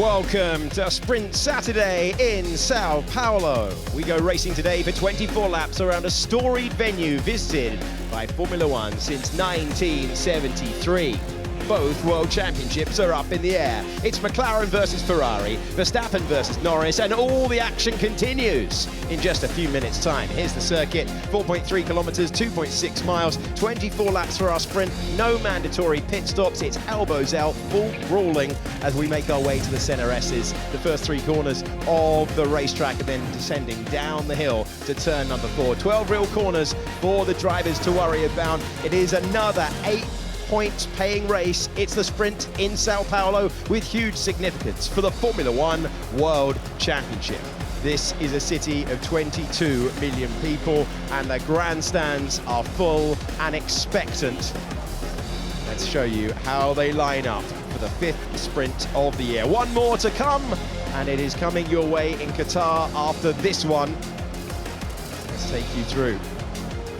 Welcome to Sprint Saturday in Sao Paulo. We go racing today for 24 laps around a storied venue visited by Formula One since 1973. Both World Championships are up in the air. It's McLaren versus Ferrari, Verstappen versus Norris, and all the action continues in just a few minutes' time. Here's the circuit, 4.3 kilometers, 2.6 miles, 24 laps for our sprint, no mandatory pit stops. It's elbows out, full brawling as we make our way to the center S's. The first three corners of the racetrack and then descending down the hill to turn number 4. 12 real corners for the drivers to worry about. It is another 8 points paying race. It's the sprint in Sao Paulo with huge significance for the Formula One World Championship. This is a city of 22 million people and the grandstands are full and expectant. Let's show you how they line up for the 5th sprint of the year. One more to come, and it is coming your way in Qatar after this one. Let's take you through.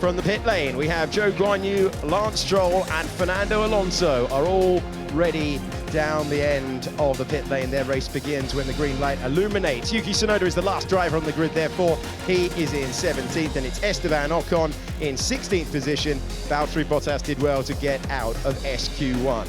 From the pit lane, we have Zhou Guanyu, Lance Stroll and Fernando Alonso are all ready down the end of the pit lane. Their race begins when the green light illuminates. Yuki Tsunoda is the last driver on the grid, therefore he is in 17th, and it's Esteban Ocon in 16th position. Valtteri Bottas did well to get out of SQ1.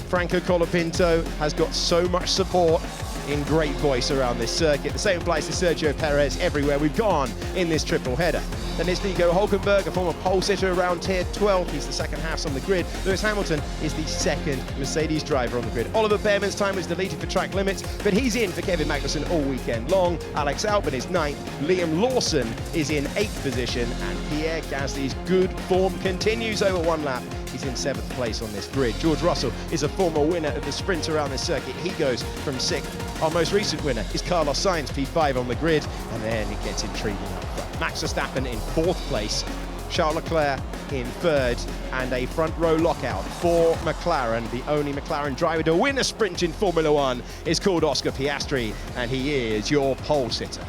Franco Colapinto has got so much support in great voice around this circuit. The same applies to Sergio Perez everywhere we've gone in this triple header. Then it's Nico Hülkenberg, a former pole sitter around tier 12. He's the second half on the grid. Lewis Hamilton is the second Mercedes driver on the grid. Oliver Behrman's time was deleted for track limits, but he's in for Kevin Magnussen all weekend long. Alex Albon is 9th. Liam Lawson is in 8th position, and Pierre Gasly's good form continues over one lap. He's in 7th place on this grid. George Russell is a former winner of the sprint around this circuit. He goes from 6th. Our most recent winner is Carlos Sainz, P5 on the grid, and then it gets intriguing up front. Max Verstappen in 4th place, Charles Leclerc in 3rd, and a front row lockout for McLaren. The only McLaren driver to win a sprint in Formula One is called Oscar Piastri, and he is your pole sitter.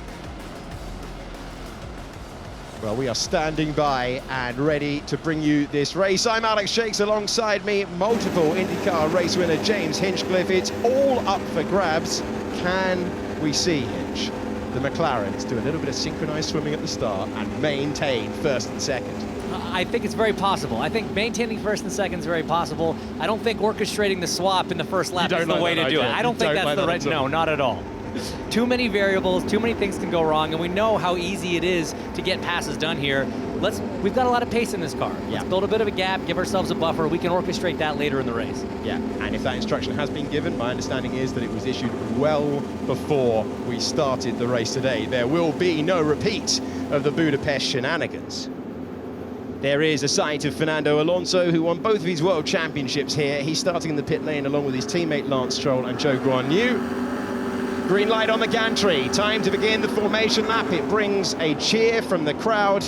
Well, we are standing by and ready to bring you this race. I'm Alex Shakes, alongside me, multiple IndyCar race winner James Hinchcliffe. It's all up for grabs. Can we see, Hinch, the McLarens do a little bit of synchronized swimming at the start and maintain 1st and 2nd? I think it's very possible. I think maintaining 1st and 2nd is very possible. I don't think orchestrating the swap in the first lap is the way to do it. I don't think that's the right, no, not at all. Too many variables, too many things can go wrong, and we know how easy it is to get passes done here. We've got a lot of pace in this car. Let's build a bit of a gap, give ourselves a buffer. We can orchestrate that later in the race. Yeah, and if that instruction has been given, my understanding is that it was issued well before we started the race today. There will be no repeat of the Budapest shenanigans. There is a sight of Fernando Alonso, who won both of his World Championships here. He's starting in the pit lane along with his teammate Lance Stroll and Zhou Guanyu. Green light on the gantry, time to begin the formation lap. It brings a cheer from the crowd,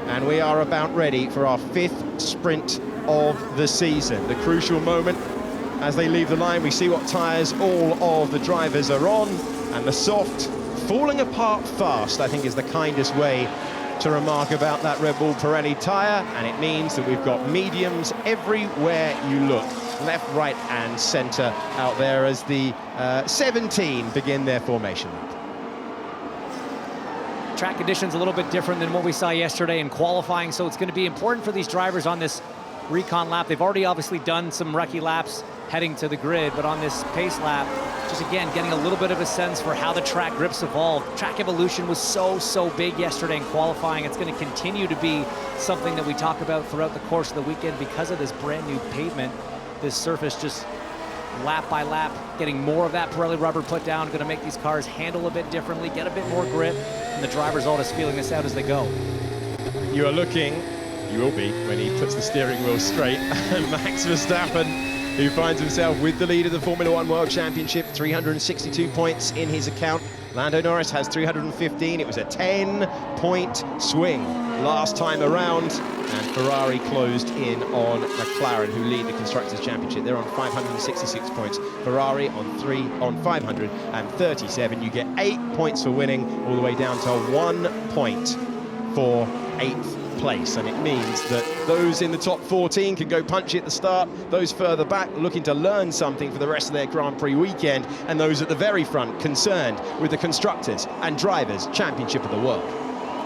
and we are about ready for our 5th sprint of the season. The crucial moment as they leave the line. We see what tyres all of the drivers are on, and the soft, falling apart fast, I think is the kindest way to remark about that Red Bull Pirelli tyre, and it means that we've got mediums everywhere you look. Left, right and centre out there as the 17 begin their formation. Track conditions a little bit different than what we saw yesterday in qualifying, so it's going to be important for these drivers on this recon lap. They've already obviously done some recce laps heading to the grid, but on this pace lap, just again getting a little bit of a sense for how the track grips evolved. Track evolution was so big yesterday in qualifying. It's going to continue to be something that we talk about throughout the course of the weekend because of this brand new pavement. This surface just lap by lap, getting more of that Pirelli rubber put down, going to make these cars handle a bit differently, get a bit more grip, and the drivers all just feeling this out as they go. You are looking, you will be, when he puts the steering wheel straight, Max Verstappen, who finds himself with the lead of the Formula One World Championship, 362 points in his account. Lando Norris has 315. It was a 10-point swing last time around, and Ferrari closed in on McLaren, who lead the Constructors' Championship. They're on 566 points. Ferrari on 537. You get 8 points for winning, all the way down to 1 point for 8th place, and it means that those in the top 14 can go punchy at the start, those further back looking to learn something for the rest of their Grand Prix weekend, and those at the very front concerned with the Constructors and Drivers' Championship of the World.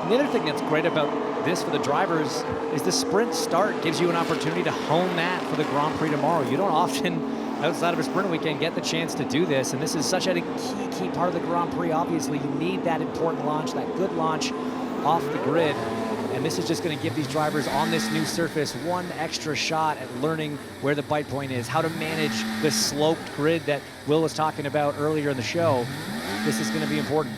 And the other thing that's great about this for the drivers is the sprint start gives you an opportunity to hone that for the Grand Prix tomorrow. You don't often, outside of a sprint weekend, get the chance to do this, and this is such a key part of the Grand Prix. Obviously, you need that important launch, that good launch off the grid, and this is just going to give these drivers on this new surface one extra shot at learning where the bite point is, how to manage the sloped grid that Will was talking about earlier in the show. This is going to be important.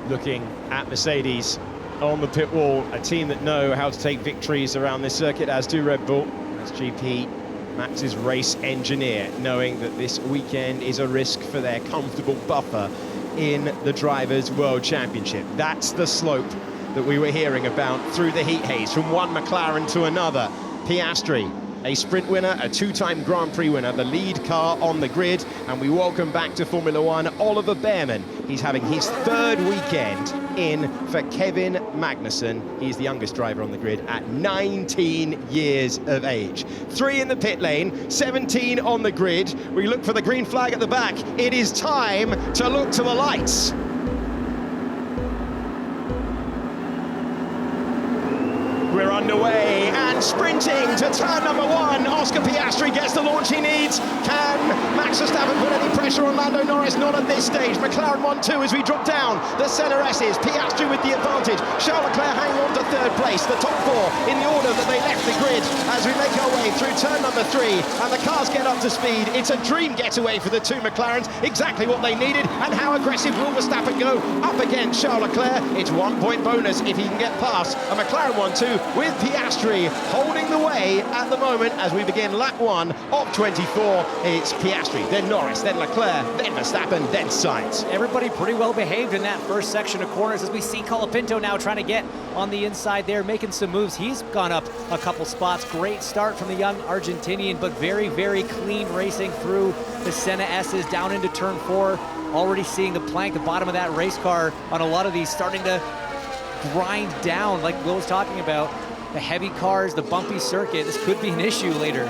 Looking at Mercedes on the pit wall, a team that know how to take victories around this circuit, as do Red Bull. As GP, Max's race engineer, knowing that this weekend is a risk for their comfortable buffer in the Drivers' World Championship. That's the slope that we were hearing about through the heat haze, from one McLaren to another. Piastri, a sprint winner, a two-time Grand Prix winner, the lead car on the grid, and we welcome back to Formula One Oliver Bearman. He's having his third weekend in for Kevin Magnussen. He's the youngest driver on the grid at 19 years of age. 3 in the pit lane, 17 on the grid. We look for the green flag at the back. It is time to look to the lights. We're underway and sprinting to turn number 1. Oscar Piastri gets the launch he needs. Can Max Verstappen put any pressure on Lando Norris? Not at this stage. McLaren 1-2 as we drop down the center S's. Piastri with the advantage. Charles Leclerc hanging on to 3rd place. The top 4 in the order that they left the grid as we make our way through turn number 3 and the cars get up to speed. It's a dream getaway for the 2 McLarens. Exactly what they needed. And how aggressive will Verstappen go up against Charles Leclerc? It's 1 point bonus if he can get past a McLaren 1-2 with Piastri holding the way at the moment as we begin lap 1 of 24. It's Piastri, then Norris, then Leclerc, then Verstappen, then Sainz. Everybody pretty well behaved in that first section of corners as we see Colapinto now trying to get on the inside there, making some moves. He's gone up a couple spots. Great start from the young Argentinian, but very, very clean racing through the Senna S's down into turn 4. Already seeing the plank, the bottom of that race car on a lot of these starting to grind down, like Will was talking about. The heavy cars, the bumpy circuit, this could be an issue later.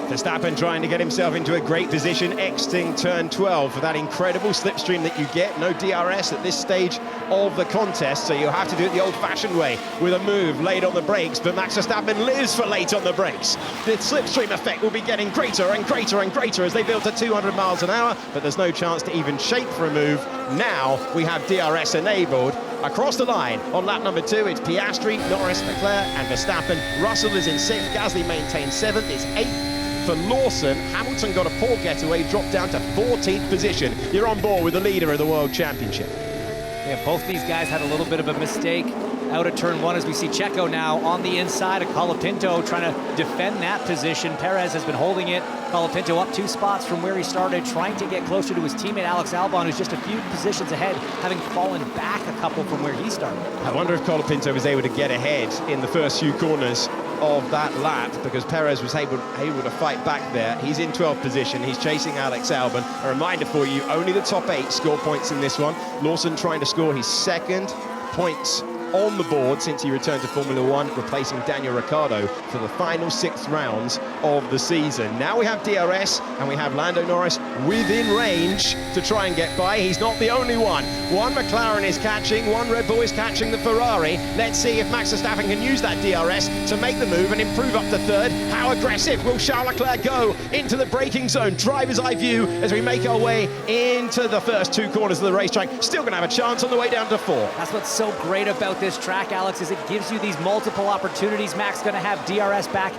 Verstappen trying to get himself into a great position, exiting turn 12 for that incredible slipstream that you get. No DRS at this stage of the contest, so you'll have to do it the old-fashioned way with a move late on the brakes, but Max Verstappen lives for late on the brakes. The slipstream effect will be getting greater and greater and greater as they build to 200 miles an hour, but there's no chance to even shake for a move. Now we have DRS enabled. Across the line on lap number 2, it's Piastri, Norris, Leclerc and Verstappen. Russell is in 6th, Gasly maintains 7th, it's 8th for Lawson. Hamilton got a poor getaway, dropped down to 14th position. You're on board with the leader of the World Championship. Yeah, both these guys had a little bit of a mistake out of turn 1 as we see Checo now on the inside of Colapinto trying to defend that position. Perez has been holding it. Colapinto up 2 spots from where he started, trying to get closer to his teammate Alex Albon, who's just a few positions ahead, having fallen back a couple from where he started. I wonder if Colapinto was able to get ahead in the first few corners of that lap, because Perez was able to fight back there. He's in 12th position, he's chasing Alex Albon. A reminder for you, only the top 8 score points in this one. Lawson trying to score his 2nd points on the board since he returned to Formula One, replacing Daniel Ricciardo for the final 6 rounds of the season. Now we have DRS and we have Lando Norris within range to try and get by. He's not the only one. One McLaren is catching, one Red Bull is catching the Ferrari. Let's see if Max Verstappen can use that DRS to make the move and improve up to 3rd. How aggressive will Charles Leclerc go into the braking zone? Driver's eye view as we make our way into the first 2 corners of the racetrack. Still going to have a chance on the way down to 4. That's what's so great about this track, Alex, is it gives you these multiple opportunities. Max going to have DRS back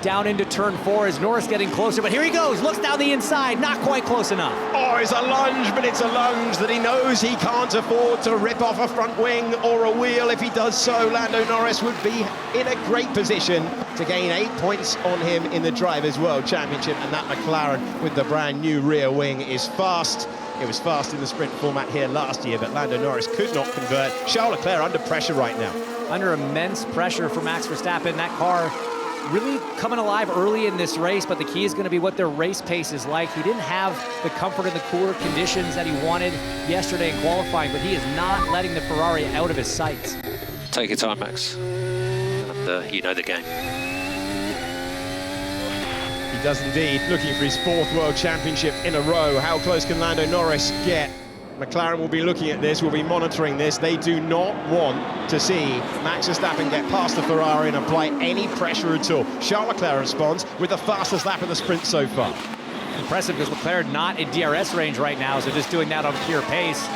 down into turn 4 as Norris getting closer, but here he goes, looks down the inside, not quite close enough. Oh, it's a lunge, but it's a lunge that he knows he can't afford to rip off a front wing or a wheel. If he does so, Lando Norris would be in a great position to gain 8 points on him in the Drivers' World Championship, and that McLaren with the brand new rear wing is fast. It was fast in the sprint format here last year, but Lando Norris could not convert. Charles Leclerc under pressure right now. Under immense pressure for Max Verstappen. That car really coming alive early in this race, but the key is going to be what their race pace is like. He didn't have the comfort in the cooler conditions that he wanted yesterday in qualifying, but he is not letting the Ferrari out of his sights. Take your time, Max. And you know the game. He does indeed, looking for his 4th World Championship in a row. How close can Lando Norris get? McLaren will be looking at this, will be monitoring this. They do not want to see Max Verstappen get past the Ferrari and apply any pressure at all. Charles Leclerc responds with the fastest lap of the sprint so far. Impressive, because Leclerc not in DRS range right now, so just doing that on pure pace.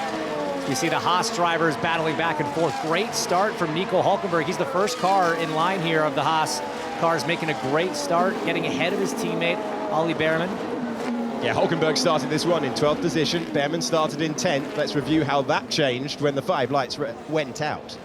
You see the Haas drivers battling back and forth. Great start from Nico Hülkenberg. He's the first car in line here of the Haas cars, making a great start, getting ahead of his teammate, Ollie Behrman. Yeah, Hülkenberg started this one in 12th position. Behrman started in 10th. Let's review how that changed when the 5 lights went out.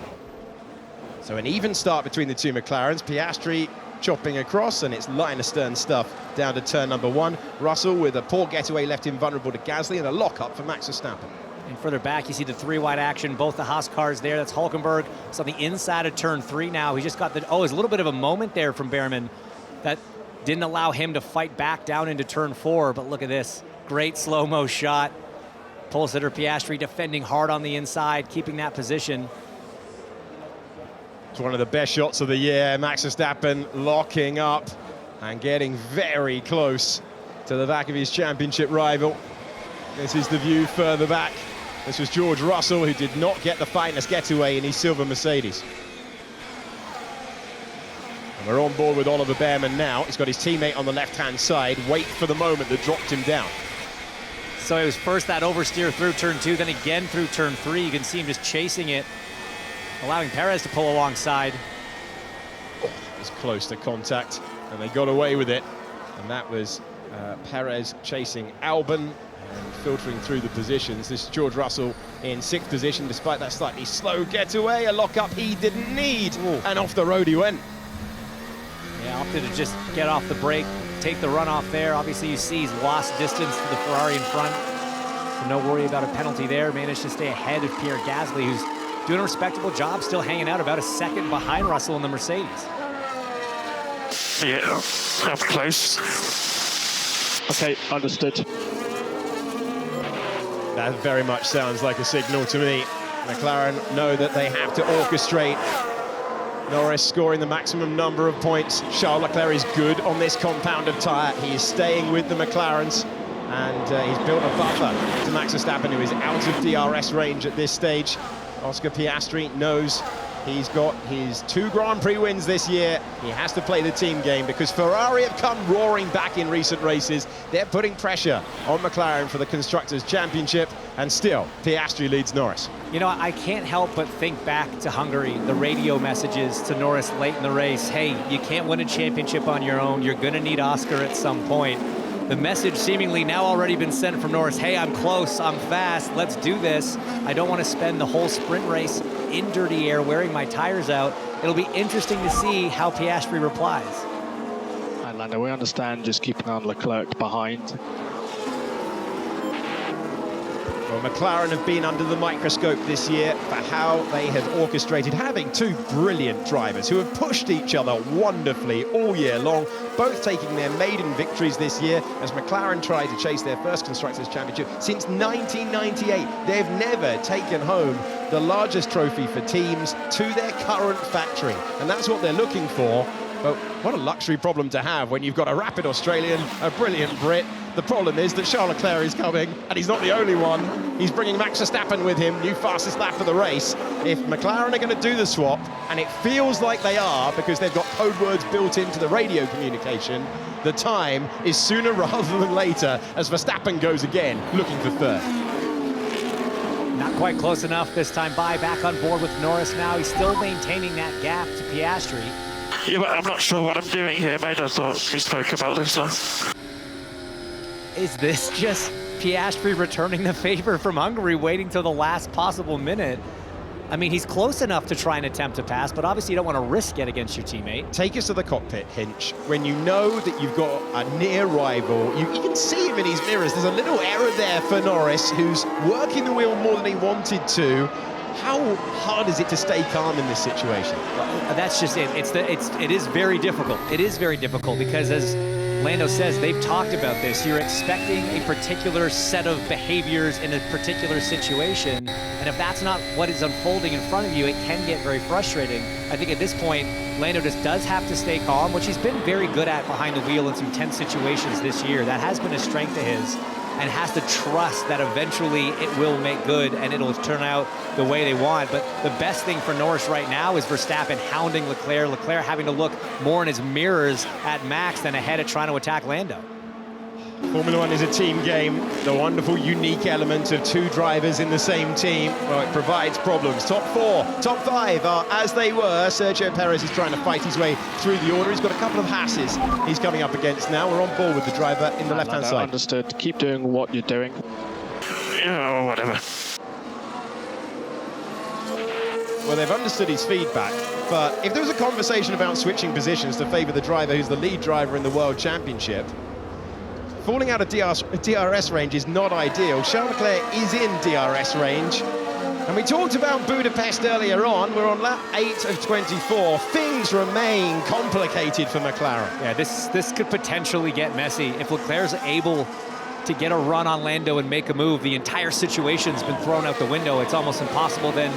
So an even start between the two McLarens. Piastri chopping across, and it's line astern stuff down to turn number 1. Russell with a poor getaway left him vulnerable to Gasly, and a lock-up for Max Verstappen. And further back, you see the 3-wide action, both the Haas cars there. That's Hülkenberg. It's on the inside of turn 3 now. He just got the, there's a little bit of a moment there from Behrman that didn't allow him to fight back down into turn 4, but look at this. Great slow-mo shot. Pole sitter Piastri defending hard on the inside, keeping that position. It's one of the best shots of the year. Max Verstappen locking up and getting very close to the back of his championship rival. This is the view further back. This was George Russell, who did not get the finest getaway in his silver Mercedes. And we're on board with Oliver Behrman now. He's got his teammate on the left-hand side. Wait for the moment that dropped him down. So it was first that oversteer through turn 2, then again through turn 3. You can see him just chasing it, allowing Perez to pull alongside. Oh, that was close to contact, and they got away with it. And that was Perez chasing Albon and filtering through the positions. This is George Russell in 6th position, despite that slightly slow getaway. A lock-up he didn't need, and off the road he went. Yeah, opted to just get off the brake, take the run off there. Obviously, you see he's lost distance to the Ferrari in front. So no worry about a penalty there. Managed to stay ahead of Pierre Gasly, who's doing a respectable job, still hanging out about a second behind Russell in the Mercedes. Yeah, I'm close. Okay, understood. That very much sounds like a signal to me. McLaren know that they have to orchestrate. Norris scoring the maximum number of points. Charles Leclerc is good on this compounded tyre. He is staying with the McLarens, and he's built a buffer to Max Verstappen, who is out of DRS range at this stage. Oscar Piastri knows he's got his 2 Grand Prix wins this year. He has to play the team game because Ferrari have come roaring back in recent races. They're putting pressure on McLaren for the Constructors' Championship, and still, Piastri leads Norris. You know, I can't help but think back to Hungary, the radio messages to Norris late in the race. Hey, you can't win a championship on your own. You're going to need Oscar at some point. The message seemingly now already been sent from Norris. Hey, I'm close, I'm fast, let's do this. I don't want to spend the whole sprint race in dirty air, wearing my tires out. It'll be interesting to see how Piastri replies. And Lando, we understand just keeping on Leclerc behind. Well, McLaren have been under the microscope this year for how they have orchestrated having 2 brilliant drivers who have pushed each other wonderfully all year long, both taking their maiden victories this year as McLaren try to chase their first Constructors' Championship since 1998. They've never taken home the largest trophy for teams to their current factory, and that's what they're looking for. But what a luxury problem to have when you've got a rapid Australian, a brilliant Brit. The problem is that Charles Leclerc is coming, and he's not the only one. He's bringing Max Verstappen with him, new fastest lap of the race. If McLaren are going to do the swap, and it feels like they are because they've got code words built into the radio communication, the time is sooner rather than later as Verstappen goes again, looking for 3rd. Not quite close enough this time by, back on board with Norris now. He's still maintaining that gap to Piastri. Yeah, but I'm not sure what I'm doing here, mate. I thought we spoke about this. Is this just Piastri returning the favor from Hungary, waiting till the last possible minute? I mean, he's close enough to try and attempt to pass, but obviously you don't want to risk it against your teammate. Take us to the cockpit, Hinch. When you know that you've got a near rival, you can see him in his mirrors. There's a little error there for Norris, who's working the wheel more than he wanted to. How hard is it to stay calm in this situation? Well, that's just it. It is very difficult. It is very difficult because, as Lando says, they've talked about this. You're expecting a particular set of behaviors in a particular situation, and And if that's not what is unfolding in front of you, it can get very frustrating. I think at this point, Lando just does have to stay calm, which he's been very good at behind the wheel in some tense situations this year. That has been a strength of his, and has to trust that eventually it will make good and it'll turn out the way they want. But the best thing for Norris right now is Verstappen hounding Leclerc, Leclerc having to look more in his mirrors at Max than ahead at trying to attack Lando. Formula One is a team game. The wonderful, unique element of two drivers in the same team, well, it provides problems. Top 4, top 5 are as they were. Sergio Perez is trying to fight his way through the order. He's got a couple of Hasses he's coming up against now. We're on board with the driver in the left-hand side. Understood. Keep doing what you're doing. Yeah, whatever. Well, they've understood his feedback, but if there was a conversation about switching positions to favour the driver who's the lead driver in the World Championship, falling out of DRS range is not ideal. Charles Leclerc is in DRS range. And we talked about Budapest earlier on. We're on lap 8 of 24. Things remain complicated for McLaren. Yeah, this could potentially get messy. If Leclerc's able to get a run on Lando and make a move, the entire situation's been thrown out the window. It's almost impossible then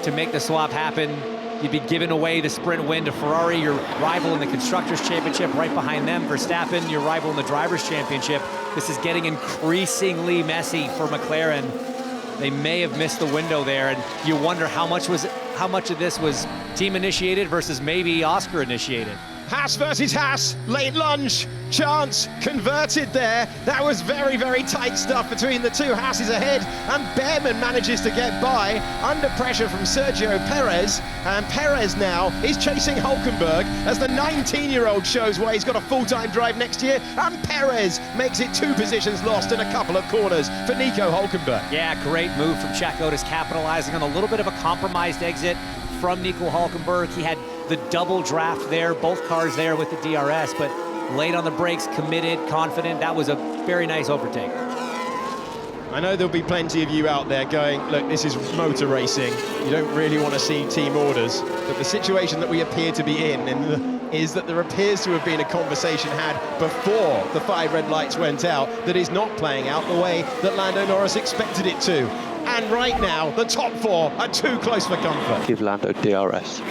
to make the swap happen. You'd be giving away the sprint win to Ferrari, your rival in the Constructors' Championship, right behind them. Verstappen, your rival in the Drivers' Championship. This is getting increasingly messy for McLaren. They may have missed the window there, and you wonder how much of this was team-initiated versus maybe Oscar-initiated. Haas versus Haas, late lunge, chance, converted there. That was very, very tight stuff between the two Haas's ahead, and Behrman manages to get by under pressure from Sergio Perez, and Perez now is chasing Hulkenberg as the 19-year-old shows why he's got a full-time drive next year, and Perez makes it 2 positions lost in a couple of corners for Nico Hulkenberg. Yeah, great move from Checo, just capitalizing on a little bit of a compromised exit from Nico Hulkenberg. He had the double draft there, both cars there with the DRS, but late on the brakes, committed, confident. That was a very nice overtake. I know there'll be plenty of you out there going, look, this is motor racing. You don't really want to see team orders. But the situation that we appear to be in is that there appears to have been a conversation had before the 5 red lights went out that is not playing out the way that Lando Norris expected it to. And right now, the top 4 are too close for comfort. Give Lando DRS.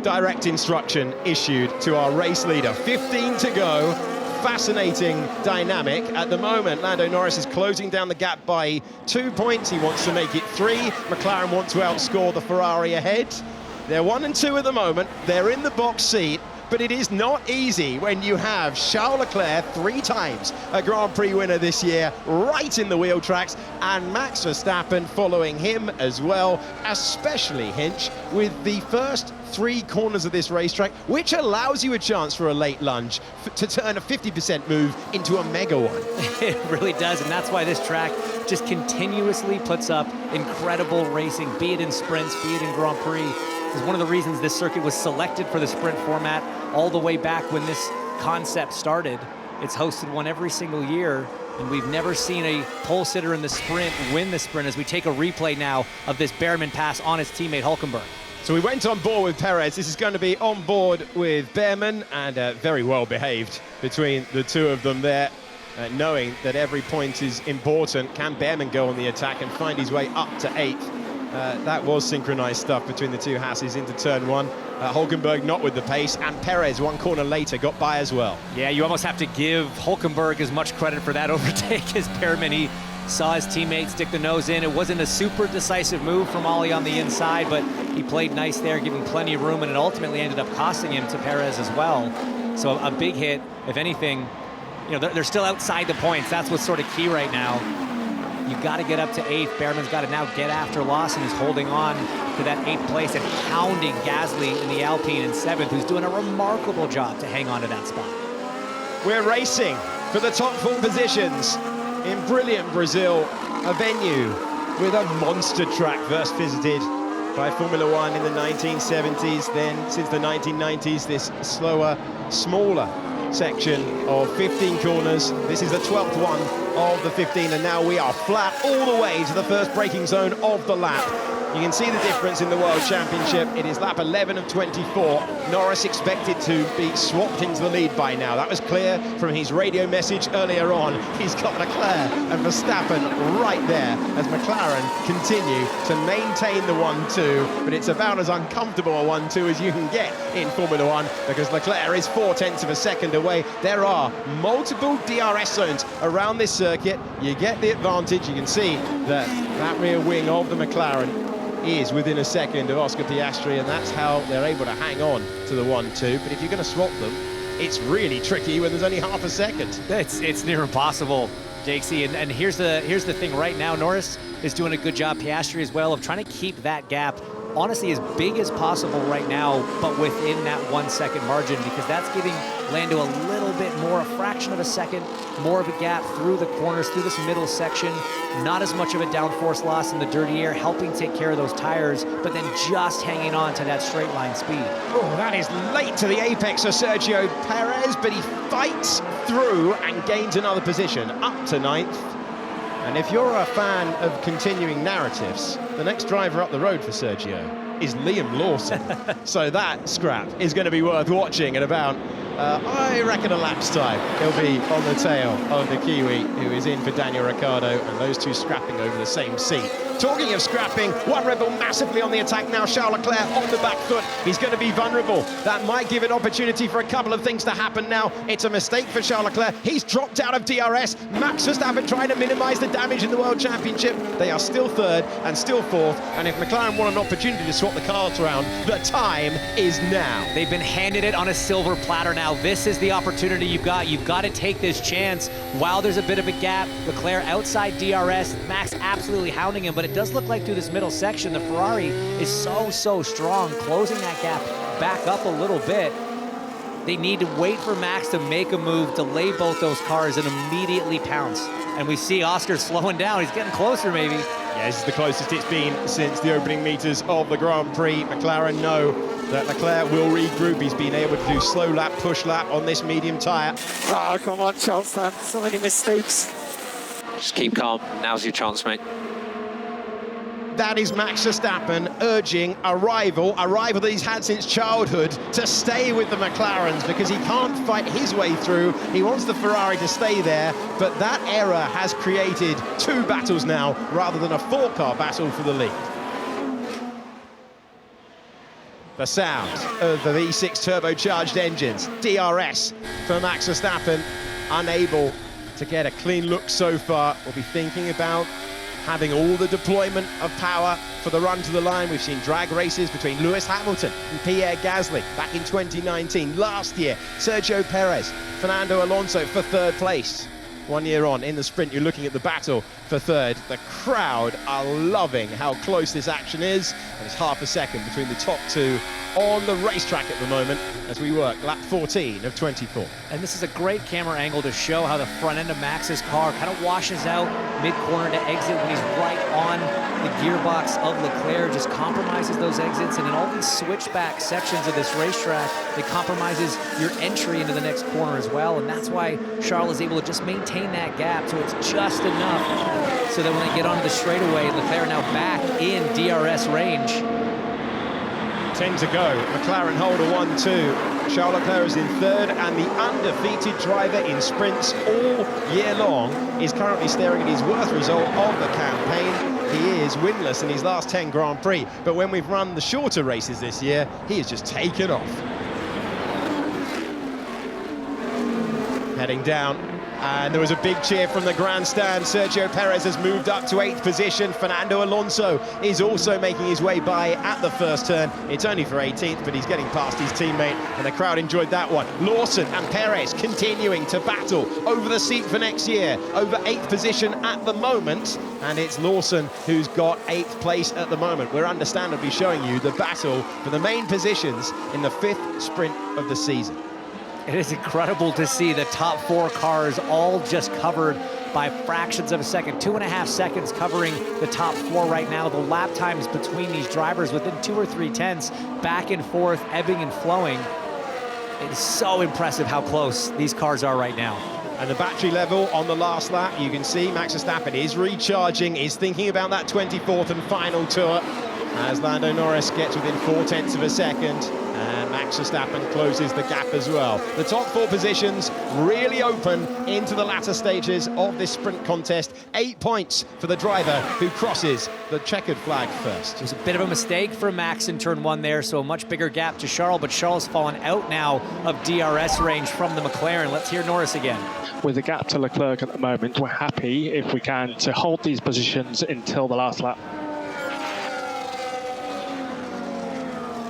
Direct instruction issued to our race leader. 15 to go. Fascinating dynamic. At the moment, Lando Norris is closing down the gap by 2 points. He wants to make it 3. McLaren want to outscore the Ferrari ahead. They're 1 and 2 at the moment. They're in the box seat. But it is not easy when you have Charles Leclerc, 3 times a Grand Prix winner this year, right in the wheel tracks, and Max Verstappen following him as well, especially Hinch, with the first 3 corners of this racetrack, which allows you a chance for a late lunge to turn a 50% move into a mega one. It really does, and that's why this track just continuously puts up incredible racing, be it in sprints, be it in Grand Prix. Is one of the reasons this circuit was selected for the sprint format all the way back when this concept started. It's hosted one every single year, and we've never seen a pole sitter in the sprint win the sprint as we take a replay now of this Behrman pass on his teammate Hulkenberg. So we went on board with Perez. This is going to be on board with Behrman, and very well behaved between the two of them there, knowing that every point is important. Can Behrman go on the attack and find his way up to 8th? That was synchronized stuff between the two Hasses into turn 1. Hulkenberg not with the pace, and Perez 1 corner later got by as well. Yeah, you almost have to give Hulkenberg as much credit for that overtake as Behrman. He saw his teammate stick the nose in. It wasn't a super decisive move from Ollie on the inside, but he played nice there, giving plenty of room, and it ultimately ended up costing him to Perez as well. So a big hit, if anything. You know, they're still outside the points. That's what's sort of key right now. You've got to get up to 8th. Behrman's got to now get after Lawson, who's holding on to that 8th place and hounding Gasly in the Alpine in 7th, who's doing a remarkable job to hang on to that spot. We're racing for the top 4 positions in brilliant Brazil, a venue with a monster track first visited by Formula One in the 1970s. Then, since the 1990s, this slower, smaller section of 15 corners. This is the 12th one of the 15, and now we are flat all the way to the first braking zone of the lap. You can see the difference in the World Championship. It is lap 11 of 24. Norris expected to be swapped into the lead by now. That was clear from his radio message earlier on. He's got Leclerc and Verstappen right there as McLaren continue to maintain the 1-2, but it's about as uncomfortable a 1-2 as you can get in Formula One, because Leclerc is 0.4 of a second away. There are multiple DRS zones around this circuit. You get the advantage. You can see that rear wing of the McLaren is within a second of Oscar Piastri, and that's how they're able to hang on to the 1-2. But if you're going to swap them, it's really tricky when there's only half a second. It's near impossible, Jakesy. And here's the thing right now. Norris is doing a good job, Piastri as well, of trying to keep that gap honestly as big as possible right now, but within that 1 second margin, because that's giving Lando a little bit more, a fraction of a second, more of a gap through the corners, through this middle section. Not as much of a downforce loss in the dirty air, helping take care of those tires, but then just hanging on to that straight line speed. Oh, that is late to the apex of Sergio Perez, but he fights through and gains another position, up to 9th. And if you're a fan of continuing narratives, the next driver up the road for Sergio is Liam Lawson. So that scrap is going to be worth watching at about, I reckon, a lap's time. He'll be on the tail of the Kiwi, who is in for Daniel Ricciardo, and those two scrapping over the same seat. Talking of scrapping, one Red Bull massively on the attack now. Charles Leclerc on the back foot. He's going to be vulnerable. That might give an opportunity for a couple of things to happen now. It's a mistake for Charles Leclerc. He's dropped out of DRS. Max Verstappen trying to minimise the damage in the World Championship. They are still 3rd and still 4th. And if McLaren want an opportunity to swap the cars around, the time is now. They've been handed it on a silver platter now. This is the opportunity you've got. You've got to take this chance while there's a bit of a gap. Leclerc outside DRS. Max absolutely hounding him, but it does look like through this middle section, the Ferrari is so strong, closing that gap back up a little bit. They need to wait for Max to make a move, delay both those cars, and immediately pounce. And we see Oscar slowing down. He's getting closer, maybe. Yeah, this is the closest it's been since the opening meters of the Grand Prix. McLaren know that Leclerc will regroup. He's been able to do slow lap, push lap on this medium tyre. Oh, come on, Charles, man. So many mistakes. Just keep calm. Now's your chance, mate. That is Max Verstappen urging a rival that he's had since childhood, to stay with the McLarens, because he can't fight his way through. He wants the Ferrari to stay there, but that error has created 2 battles now rather than a 4-car battle for the lead. The sound of the V6 turbocharged engines, DRS for Max Verstappen, unable to get a clean look so far. We'll be thinking about having all the deployment of power for the run to the line. We've seen drag races between Lewis Hamilton and Pierre Gasly back in 2019. Last year, Sergio Perez, Fernando Alonso for 3rd place. 1 year on in the sprint, you're looking at the battle for 3rd. The crowd are loving how close this action is, and it's half a second between the top 2 on the racetrack at the moment as we work lap 14 of 24. And this is a great camera angle to show how the front end of Max's car kind of washes out mid-corner to exit when he's right on the gearbox of Leclerc, just compromises those exits. And in all these switchback sections of this racetrack, it compromises your entry into the next corner as well. And that's why Charles is able to just maintain that gap, so it's just enough so that when they get onto the straightaway, Leclerc now back in DRS range. 10 to go. McLaren hold a 1-2. Charles Leclerc is in 3rd, and the undefeated driver in sprints all year long is currently staring at his worst result of the campaign. He is winless in his last 10 Grand Prix, but when we've run the shorter races this year, he has just taken off. Heading down, and there was a big cheer from the grandstand. Sergio Perez has moved up to 8th position. Fernando Alonso is also making his way by at the first turn. It's only for 18th, but he's getting past his teammate, and the crowd enjoyed that one. Lawson and Perez continuing to battle over the seat for next year, over 8th position at the moment, and it's Lawson who's got 8th place at the moment. We're understandably showing you the battle for the main positions in the 5th sprint of the season. It is incredible to see the top 4 cars all just covered by fractions of a second. 2.5 seconds covering the top 4 right now. The lap times between these drivers within 2 or 3 tenths, back and forth, ebbing and flowing. It is so impressive how close these cars are right now. And the battery level on the last lap, you can see Max Verstappen is recharging, is thinking about that 24th and final tour as Lando Norris gets within 0.4 of a second. And Max Verstappen closes the gap as well. The top 4 positions really open into the latter stages of this sprint contest. 8 points for the driver who crosses the checkered flag first. It was a bit of a mistake for Max in turn 1 there, so a much bigger gap to Charles, but Charles has fallen out now of DRS range from the McLaren. Let's hear Norris again. With the gap to Leclerc at the moment, we're happy, if we can, to hold these positions until the last lap.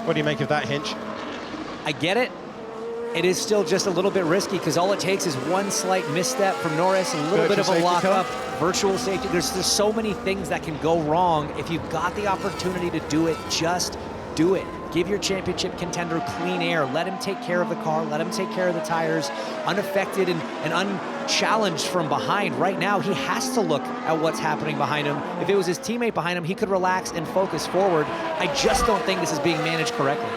What do you make of that, Hinch? I get it. It is still just a little bit risky because all it takes is one slight misstep from Norris, a little bit of a lockup, virtual safety. There's so many things that can go wrong. If you've got the opportunity to do it, just do it. Give your championship contender clean air. Let him take care of the car. Let him take care of the tires, unaffected and unchallenged from behind. Right now, he has to look at what's happening behind him. If it was his teammate behind him, he could relax and focus forward. I just don't think this is being managed correctly.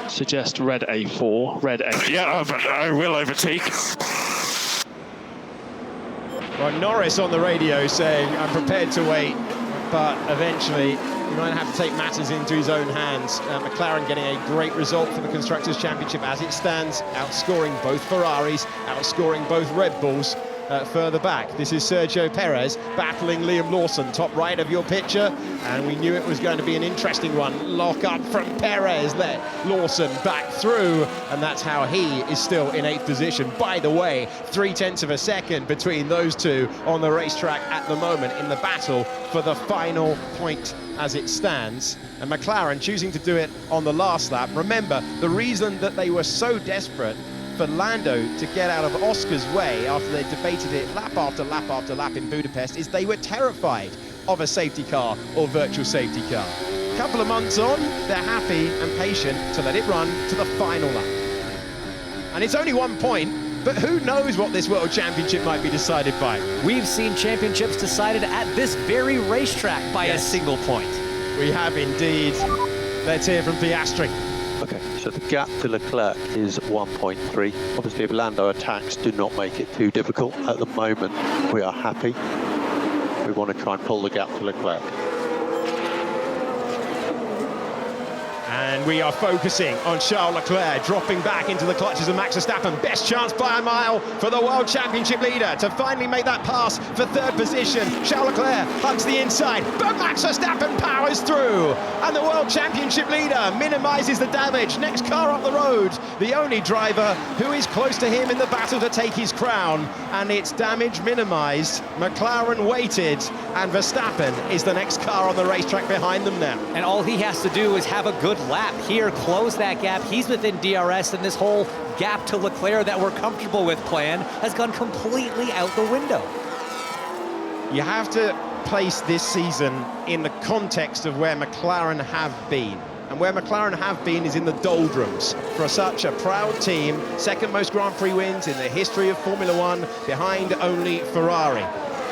Suggest red A4, red A. Yeah, but I will overtake. Well, Norris on the radio saying, I'm prepared to wait, but eventually he might have to take matters into his own hands. McLaren getting a great result for the Constructors' Championship as it stands, outscoring both Ferraris, outscoring both Red Bulls. Further back, this is Sergio Perez battling Liam Lawson, top right of your picture, and we knew it was going to be an interesting one. Lock up from Perez, let Lawson back through, and that's how he is still in 8th position. By the way, 0.3 of a second between those two on the racetrack at the moment in the battle for the final point as it stands. And McLaren choosing to do it on the last lap. Remember, the reason that they were so desperate for Lando to get out of Oscar's way after they debated it lap after lap after lap in Budapest is they were terrified of a safety car or virtual safety car. A couple of months on, they're happy and patient to let it run to the final lap. And it's only 1 point, but who knows what this World Championship might be decided by. We've seen championships decided at this very racetrack by a single point. We have indeed. Let's hear from Piastri. Okay, so the gap to Leclerc is 1.3. Obviously, if Lando attacks, do not make it too difficult. At the moment, we are happy. We want to try and pull the gap to Leclerc. And we are focusing on Charles Leclerc, dropping back into the clutches of Max Verstappen. Best chance by a mile for the World Championship leader to finally make that pass for 3rd position. Charles Leclerc hugs the inside, but Max Verstappen powers through. And the World Championship leader minimises the damage. Next car up the road, the only driver who is close to him in the battle to take his crown. And it's damage minimised. McLaren waited, and Verstappen is the next car on the racetrack behind them now. And all he has to do is have a good lap here, close that gap. He's within DRS, and this whole gap to Leclerc that we're comfortable with plan has gone completely out the window. You have to place this season in the context of where McLaren have been. And where McLaren have been is in the doldrums for such a proud team. Second most Grand Prix wins in the history of Formula One, behind only Ferrari.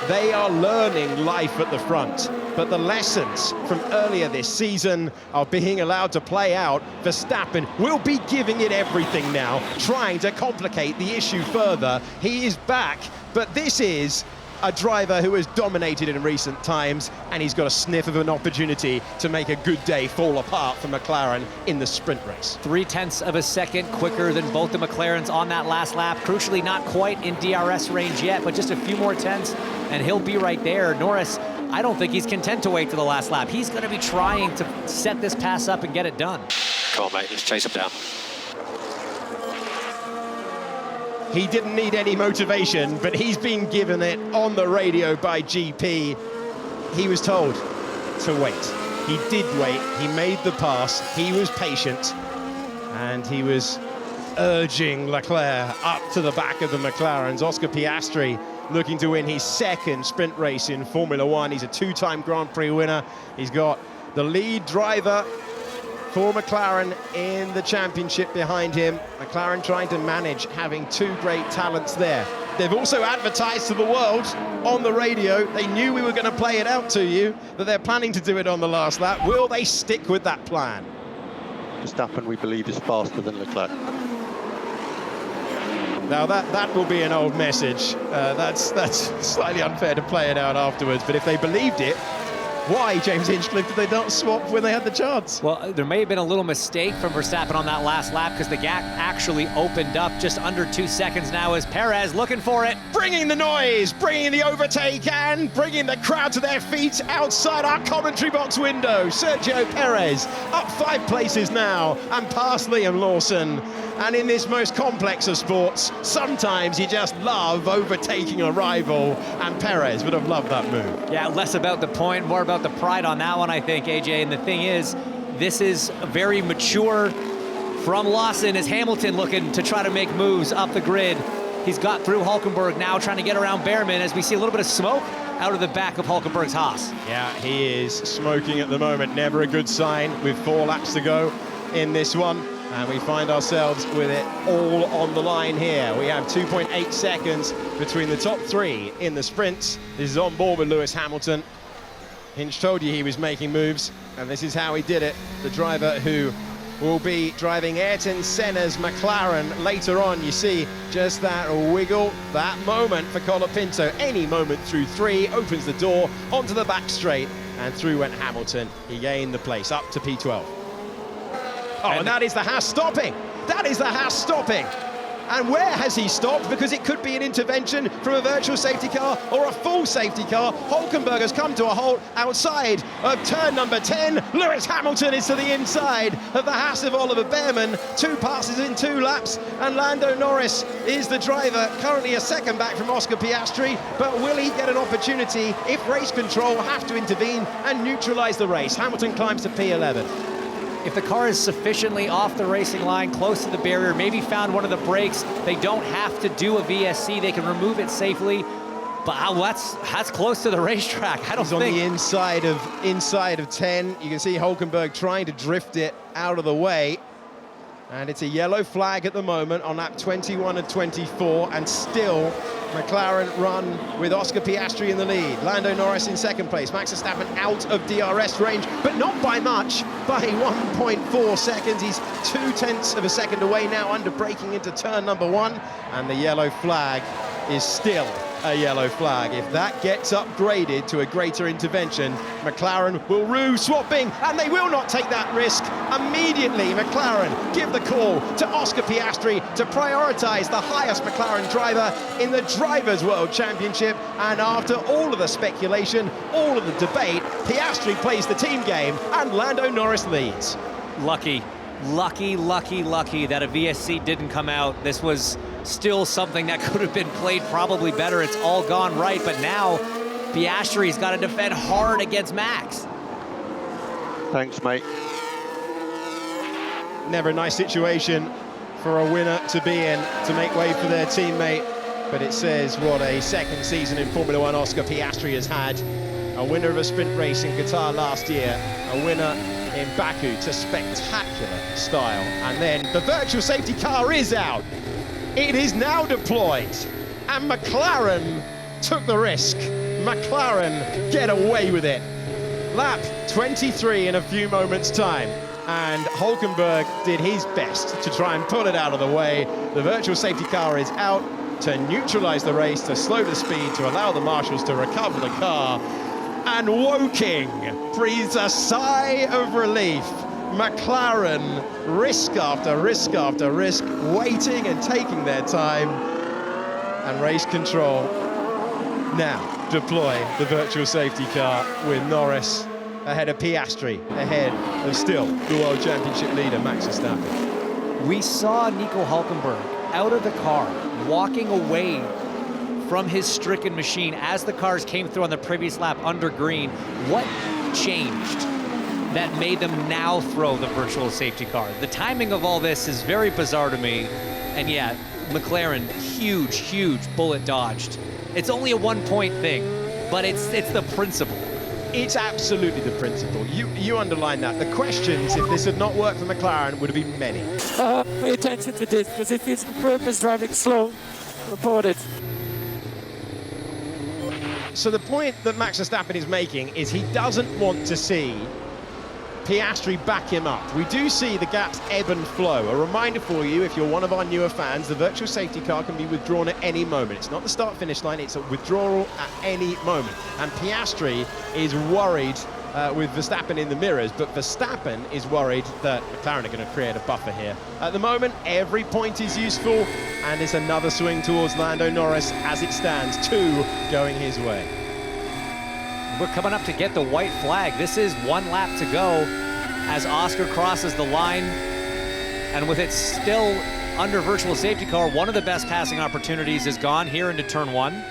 They are learning life at the front, but the lessons from earlier this season are being allowed to play out. Verstappen will be giving it everything now, trying to complicate the issue further. He is back, but this is a driver who has dominated in recent times, and he's got a sniff of an opportunity to make a good day fall apart for McLaren in the sprint race. 0.3 of a second quicker than both the McLarens on that last lap. Crucially, not quite in DRS range yet, but just a few more tenths, and he'll be right there. Norris, I don't think he's content to wait to the last lap. He's going to be trying to set this pass up and get it done. Come on, mate, let's chase him down. He didn't need any motivation, but he's been given it on the radio by GP. He was told to wait. He did wait. He made the pass. He was patient. And he was urging Leclerc up to the back of the McLarens. Oscar Piastri looking to win his 2nd sprint race in Formula One. He's a 2-time Grand Prix winner. He's got the lead driver for McLaren in the championship behind him. McLaren trying to manage having 2 great talents there. They've also advertised to the world on the radio, they knew we were going to play it out to you, that they're planning to do it on the last lap. Will they stick with that plan? Verstappen, we believe, is faster than Leclerc. Now that will be an old message. That's slightly unfair to play it out afterwards, but if they believed it, why, James Hinchcliffe, did they not swap when they had the chance? Well, there may have been a little mistake from Verstappen on that last lap because the gap actually opened up just under 2 seconds now as Perez looking for it. Bringing the noise, bringing the overtake, and bringing the crowd to their feet outside our commentary box window. Sergio Perez up 5 places now and past Liam Lawson. And in this most complex of sports, sometimes you just love overtaking a rival, and Perez would have loved that move. Yeah, less about the point, more about the pride on that one, I think, AJ. And the thing is, this is very mature from Lawson as Hamilton looking to try to make moves up the grid. He's got through Hulkenberg now, trying to get around Behrman as we see a little bit of smoke out of the back of Hulkenberg's Haas. Yeah, he is smoking at the moment. Never a good sign with 4 laps to go in this one. And we find ourselves with it all on the line here. We have 2.8 seconds between the top 3 in the sprints. This is on board with Lewis Hamilton. Hinch told you he was making moves, and this is how he did it. The driver who will be driving Ayrton Senna's McLaren later on. You see just that wiggle, that moment for Colapinto. Any moment through 3 opens the door onto the back straight, and through went Hamilton. He gained the place up to P12. Oh, and that is the Haas stopping. That is the Haas stopping. And where has he stopped? Because it could be an intervention from a virtual safety car or a full safety car. Hulkenberg has come to a halt outside of turn number 10. Lewis Hamilton is to the inside of the Haas of Oliver Behrman. 2 passes in 2 laps, and Lando Norris is the driver, currently a second back from Oscar Piastri. But will he get an opportunity if race control have to intervene and neutralise the race? Hamilton climbs to P11. If the car is sufficiently off the racing line, close to the barrier, maybe found one of the brakes, they don't have to do a VSC, they can remove it safely. But that's close to the racetrack. I don't think. He's on the inside of 10. You can see Hulkenberg trying to drift it out of the way. And it's a yellow flag at the moment on lap 21 and 24, and still McLaren run with Oscar Piastri in the lead. Lando Norris in second place. Max Verstappen out of DRS range, but not by much, by 1.4 seconds. He's 0.2 of a second away now, under braking into turn number 1, and the yellow flag is still a yellow flag. If that gets upgraded to a greater intervention, McLaren will rue swapping, and they will not take that risk. Immediately, McLaren give the call to Oscar Piastri to prioritise the highest McLaren driver in the Drivers' World Championship. And after all of the speculation, all of the debate, Piastri plays the team game, and Lando Norris leads. Lucky that a VSC didn't come out. This was still something that could have been played probably better. It's all gone right, but now Piastri's got to defend hard against Max. Thanks, mate. Never a nice situation for a winner to be in, to make way for their teammate, but it says what a second season in Formula One Oscar Piastri has had. A winner of a sprint race in Qatar last year, a winner in Baku to spectacular style, and then the virtual safety car is out. It is now deployed, and McLaren took the risk. McLaren get away with it. Lap 23 in a few moments' time, and Hulkenberg did his best to try and pull it out of the way. The virtual safety car is out to neutralise the race, to slow the speed, to allow the marshals to recover the car. And Woking breathes a sigh of relief. McLaren, risk after risk after risk, waiting and taking their time. And race control now deploy the virtual safety car with Norris ahead of Piastri, ahead of still the World Championship leader, Max Verstappen. We saw Nico Hulkenberg out of the car, walking away from his stricken machine as the cars came through on the previous lap under green. What changed that made them now throw the virtual safety car? The timing of all this is very bizarre to me. And yeah, McLaren, huge bullet dodged. It's only a 1-point thing, but it's the principle. It's absolutely the principle. You underline that. The questions, if this had not worked for McLaren, would have been many. Pay attention to this, because if it's on purpose driving slow, report it. So the point that Max Verstappen is making is he doesn't want to see Piastri back him up. We do see the gaps ebb and flow. A reminder for you, if you're one of our newer fans, the virtual safety car can be withdrawn at any moment. It's not the start-finish line, it's a withdrawal at any moment. And Piastri is worried with Verstappen in the mirrors, but Verstappen is worried that McLaren are going to create a buffer here. At the moment, every point is useful, and it's another swing towards Lando Norris as it stands, 2 going his way. We're coming up to get the white flag. This is 1 lap to go as Oscar crosses the line, and with it still under virtual safety car, one of the best passing opportunities is gone here into turn 1.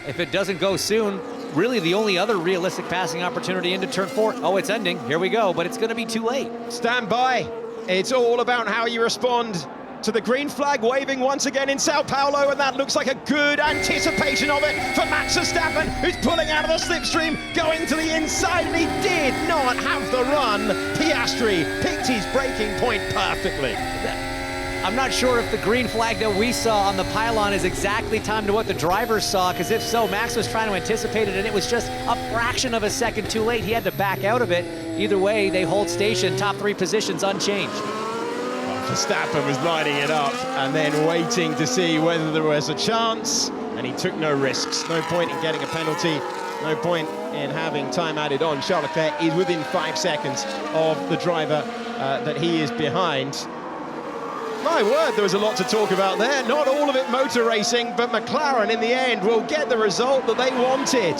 If it doesn't go soon, really the only other realistic passing opportunity into turn 4. Oh, it's ending. Here we go, but it's going to be too late. Stand by. It's all about how you respond to the green flag waving once again in Sao Paulo, and that looks like a good anticipation of it for Max Verstappen, who's pulling out of the slipstream, going to the inside, and he did not have the run. Piastri picked his braking point perfectly. I'm not sure if the green flag that we saw on the pylon is exactly timed to what the drivers saw, because if so, Max was trying to anticipate it, and it was just a fraction of a second too late. He had to back out of it. Either way, they hold station, top 3 positions unchanged. Verstappen was lining it up and then waiting to see whether there was a chance, and he took no risks. No point in getting a penalty, no point in having time added on. Charles Leclerc is within 5 seconds of the driver that he is behind. My word, there was a lot to talk about there. Not all of it motor racing, but McLaren in the end will get the result that they wanted.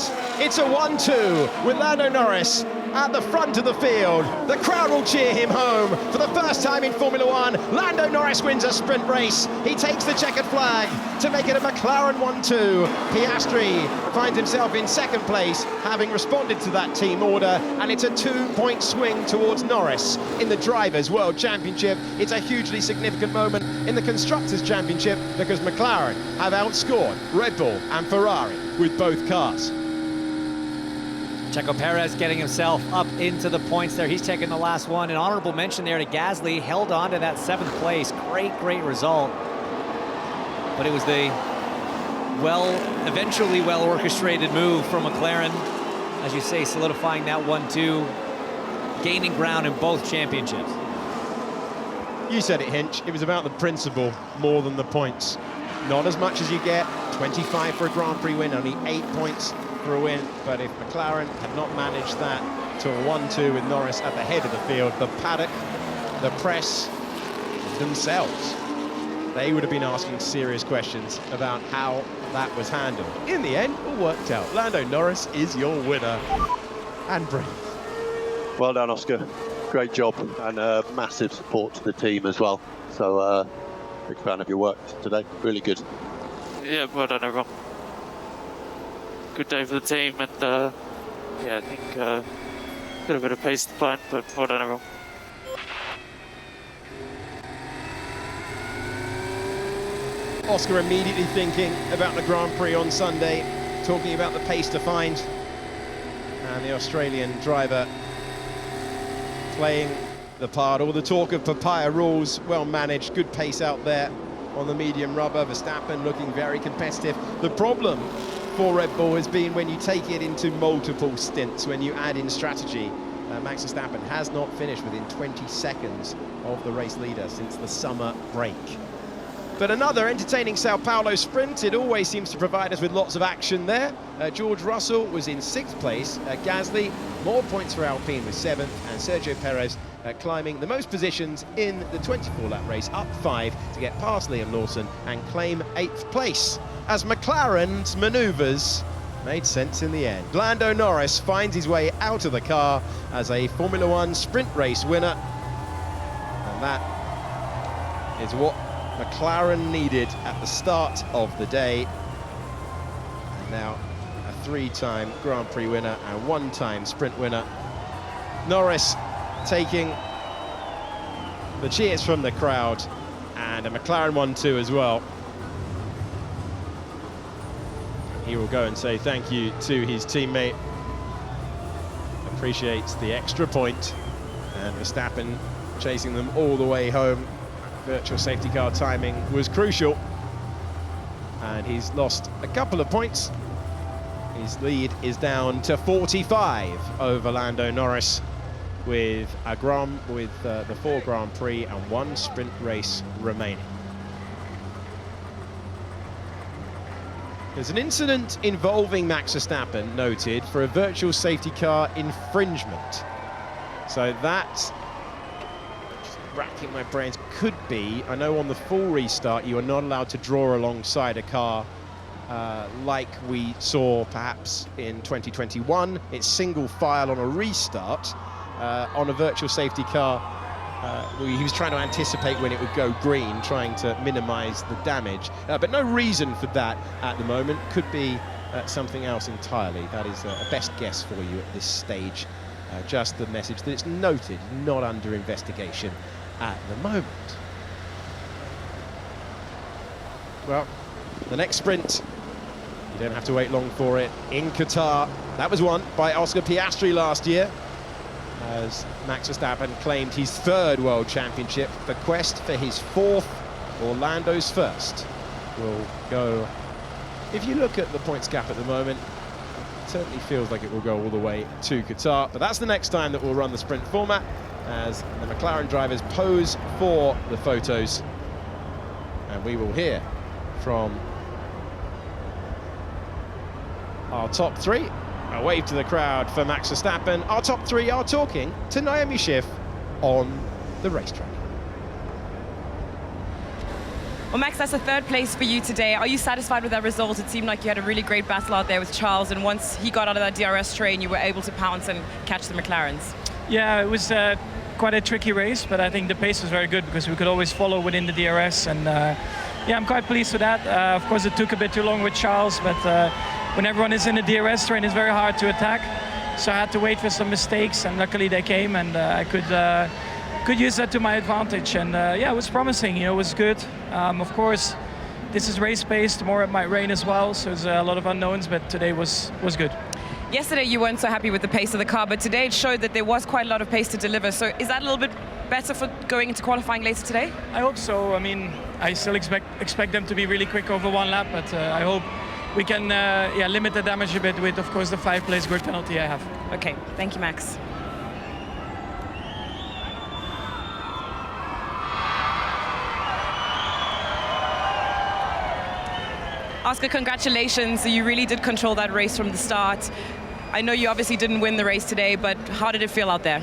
It's a 1-2 with Lando Norris at the front of the field. The crowd will cheer him home. For the first time in Formula One, Lando Norris wins a sprint race. He takes the checkered flag to make it a McLaren 1-2. Piastri finds himself in 2nd place, having responded to that team order, and it's a 2-point swing towards Norris in the Drivers' World Championship. It's a hugely significant moment in the Constructors' Championship because McLaren have outscored Red Bull and Ferrari with both cars. Checo Perez getting himself up into the points there. He's taking the last one. An honorable mention there to Gasly, held on to that 7th place. Great result. But it was the eventually well-orchestrated move from McLaren, as you say, solidifying that 1-2, gaining ground in both championships. You said it, Hinch. It was about the principle more than the points. Not as much as you get. 25 for a Grand Prix win, only 8 points for a win. But if McLaren had not managed that to a 1-2 with Norris at the head of the field, the paddock, the press, themselves, they would have been asking serious questions about how that was handled. In the end, all worked out. Lando Norris is your winner. And brilliant. Well done, Oscar. Great job, and massive support to the team as well. So, big fan of your work today. Really good. Yeah, well done, everyone. Good day for the team, and yeah, I think got a bit of pace to plan, but well done, everyone. Oscar immediately thinking about the Grand Prix on Sunday, talking about the pace to find, and the Australian driver playing the part. All the talk of papaya rules, well managed, good pace out there on the medium rubber. Verstappen looking very competitive. The problem for Red Bull has been when you take it into multiple stints, when you add in strategy. Max Verstappen has not finished within 20 seconds of the race leader since the summer break. But another entertaining Sao Paulo sprint. It always seems to provide us with lots of action there. George Russell was in 6th place. Gasly, more points for Alpine with 7th, and Sergio Perez climbing the most positions in the 24-lap race, up 5 to get past Liam Lawson and claim 8th place. As McLaren's manoeuvres made sense in the end. Lando Norris finds his way out of the car as a Formula One sprint race winner. And that is what McLaren needed at the start of the day. And now a 3-time Grand Prix winner and 1-time sprint winner. Norris taking the cheers from the crowd, and a McLaren 1-2 as well. He will go and say thank you to his teammate. Appreciates the extra point, and Verstappen chasing them all the way home. Virtual safety car timing was crucial, and he's lost a couple of points. His lead is down to 45 over Lando Norris. with the 4 Grand Prix and 1 sprint race remaining. There's an incident involving Max Verstappen noted for a virtual safety car infringement. So that, just racking my brains, could be, I know on the full restart you are not allowed to draw alongside a car like we saw perhaps in 2021. It's single file on a restart. On a virtual safety car, he was trying to anticipate when it would go green, trying to minimize the damage. But no reason for that at the moment. Could be something else entirely. That is a best guess for you at this stage. Just the message that it's noted, not under investigation at the moment. Well, the next sprint, you don't have to wait long for it, in Qatar. That was won by Oscar Piastri last year, as Max Verstappen claimed his 3rd World Championship. The quest for his 4th, Orlando's 1st, will go. If you look at the points gap at the moment, it certainly feels like it will go all the way to Qatar. But that's the next time that we'll run the sprint format, as the McLaren drivers pose for the photos. And we will hear from our top 3. A wave to the crowd for Max Verstappen. Our top 3 are talking to Naomi Schiff on the racetrack. Well, Max, that's a 3rd place for you today. Are you satisfied with that result? It seemed like you had a really great battle out there with Charles, and once he got out of that DRS train, you were able to pounce and catch the McLarens. Yeah, it was quite a tricky race, but I think the pace was very good because we could always follow within the DRS, and yeah, I'm quite pleased with that. Of course, it took a bit too long with Charles, but when everyone is in the DRS train, it's very hard to attack. So I had to wait for some mistakes, and luckily they came, and I could use that to my advantage. And yeah, it was promising. You know, it was good. Of course, this is race pace. Tomorrow it might rain as well, so there's a lot of unknowns. But today was good. Yesterday you weren't so happy with the pace of the car, but today it showed that there was quite a lot of pace to deliver. So is that a little bit better for going into qualifying later today? I hope so. I mean, I still expect them to be really quick over 1 lap, but I hope we can limit the damage a bit with, of course, the 5-place grid penalty I have. Okay, thank you, Max. Oscar, congratulations. You really did control that race from the start. I know you obviously didn't win the race today, but how did it feel out there?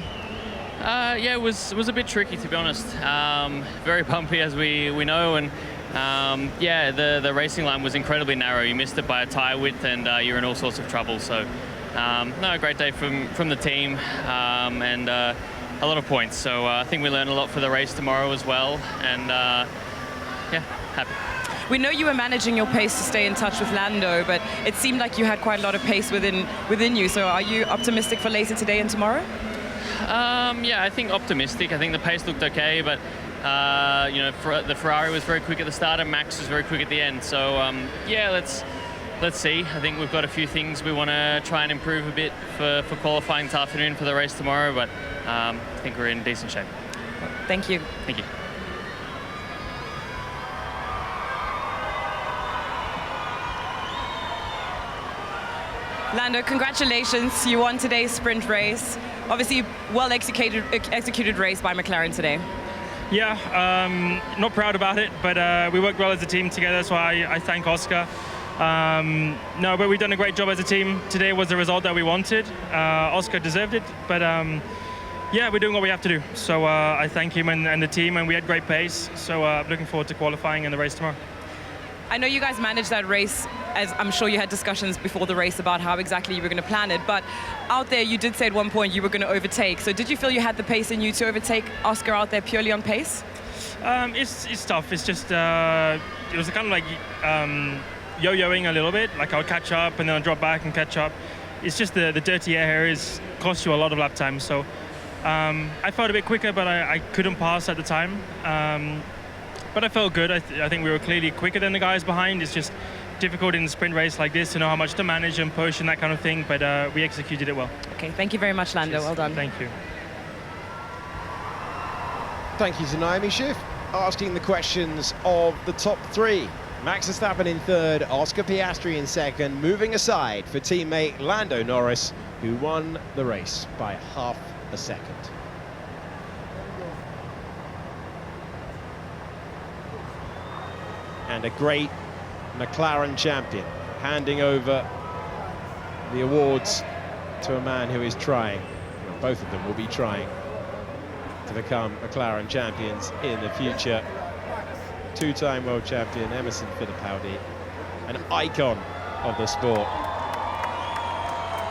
Yeah, it was a bit tricky, to be honest. Very bumpy, as we know, and yeah, the racing line was incredibly narrow. You missed it by a tyre width, and you're in all sorts of trouble. So, no, a great day from the team, and a lot of points. So I think we learned a lot for the race tomorrow as well, and yeah, happy. We know you were managing your pace to stay in touch with Lando, but it seemed like you had quite a lot of pace within you. So are you optimistic for later today and tomorrow? Yeah, I think optimistic. I think the pace looked okay, but you know, the Ferrari was very quick at the start and Max was very quick at the end. So yeah, let's see. I think we've got a few things we want to try and improve a bit for qualifying this afternoon for the race tomorrow, but I think we're in decent shape. Thank you. Thank you. Lando, congratulations. You won today's sprint race. Obviously, well executed race by McLaren today. Yeah, not proud about it, but we worked well as a team together, so I thank Oscar. No, but we've done a great job as a team. Today was the result that we wanted. Oscar deserved it, but yeah, we're doing what we have to do. So I thank him and the team, and we had great pace. So looking forward to qualifying and the race tomorrow. I know you guys managed that race, as I'm sure you had discussions before the race about how exactly you were going to plan it, but out there you did say at one point you were going to overtake. So did you feel you had the pace in you to overtake Oscar out there purely on pace? It's tough. It's just, it was kind of like yo-yoing a little bit, like I'll catch up and then I'll drop back and catch up. It's just the dirty air here costs you a lot of lap time. So I felt a bit quicker, but I couldn't pass at the time. But I felt good. I think we were clearly quicker than the guys behind. It's just difficult in a sprint race like this to know how much to manage and push and that kind of thing, but we executed it well. Okay, thank you very much, Lando. Cheers. Well done. Thank you. Thank you to Naomi Schiff, asking the questions of the top three. Max Verstappen in third, Oscar Piastri in second, moving aside for teammate Lando Norris, who won the race by half a second. And a great McLaren champion handing over the awards to a man who is trying, well, both of them will be trying to become McLaren champions in the future. Two-time world champion Emerson Fittipaldi, an icon of the sport,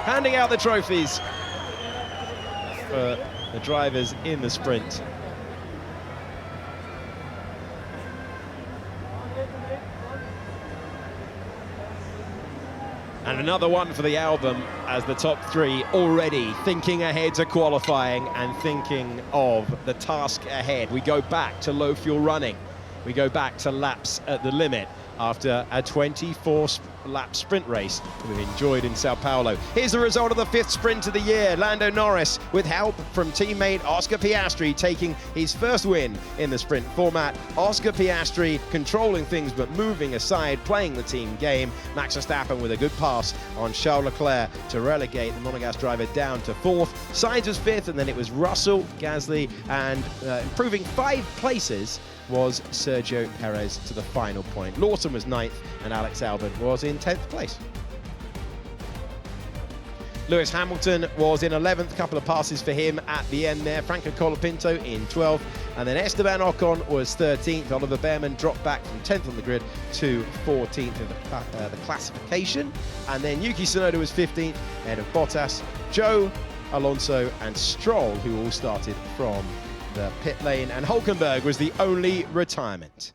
handing out the trophies for the drivers in the sprint. And another one for the album, as the top three already thinking ahead to qualifying and thinking of the task ahead. We go back to low fuel running. We go back to laps at the limit after a 24-lap sprint race we've enjoyed in Sao Paulo. Here's the result of the 5th sprint of the year. Lando Norris, with help from teammate Oscar Piastri, taking his first win in the sprint format. Oscar Piastri controlling things but moving aside, playing the team game. Max Verstappen with a good pass on Charles Leclerc to relegate the Monegasque driver down to 4th. Sainz was 5th, and then it was Russell, Gasly, and improving 5 places was Sergio Perez to the final point. Lawson was 9th, and Alex Albon was in 10th place. Lewis Hamilton was in 11th, couple of passes for him at the end there. Franco Colapinto in 12th, and then Esteban Ocon was 13th. Oliver Behrman dropped back from 10th on the grid to 14th in the classification. And then Yuki Tsunoda was 15th, ahead of Bottas, Joe, Alonso, and Stroll, who all started from the pit lane, and Hulkenberg was the only retirement.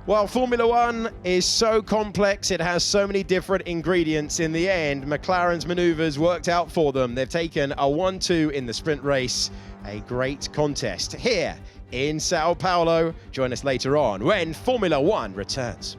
While Formula One is so complex, it has so many different ingredients, in the end, McLaren's maneuvers worked out for them. They've taken a 1-2 in the sprint race, a great contest here in Sao Paulo. Join us later on when Formula One returns.